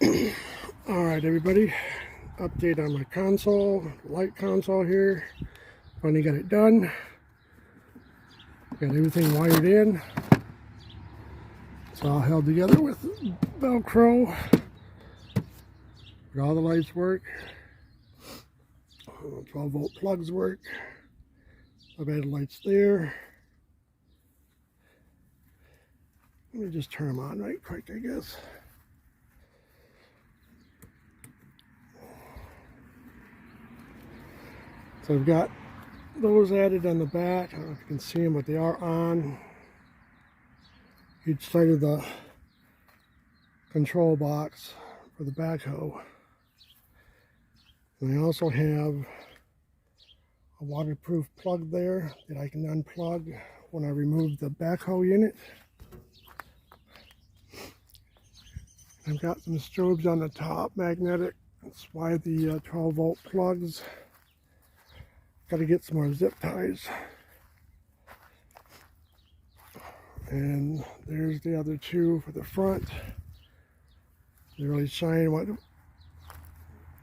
Alright everybody, update on my console, light console here. Finally got it done. Got everything wired in. It's all held together with Velcro. All the lights work. 12 volt plugs work. I've added lights there. Let me just turn them on right quick, I guess. So I've got those added on the back. I don't know if you can see them, but they are on each side of the control box for the backhoe. And I also have a waterproof plug there that I can unplug when I remove the backhoe unit. I've got some strobes on the top, magnetic. That's why the 12 volt plugs. Got to get some more zip ties. And there's the other two for the front. They really shine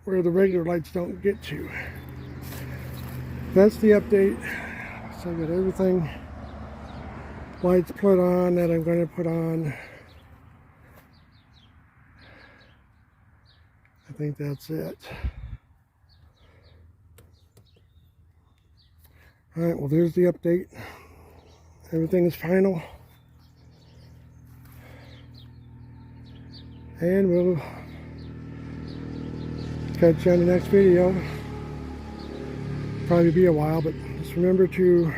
where the regular lights don't get to. That's the update. So I got everything, lights put on that I'm going to put on. I think that's it. Alright, well there's the update. Everything is final. And we'll catch you on the next video. Probably be a while, but just remember to,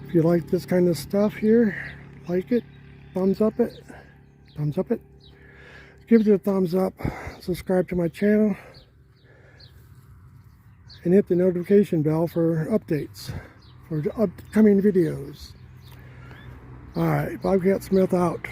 if you like this kind of stuff here, like it, thumbs up it, give it a thumbs up, subscribe to my channel, and hit the notification bell for updates for upcoming videos. Alright, Bobcat Smith out.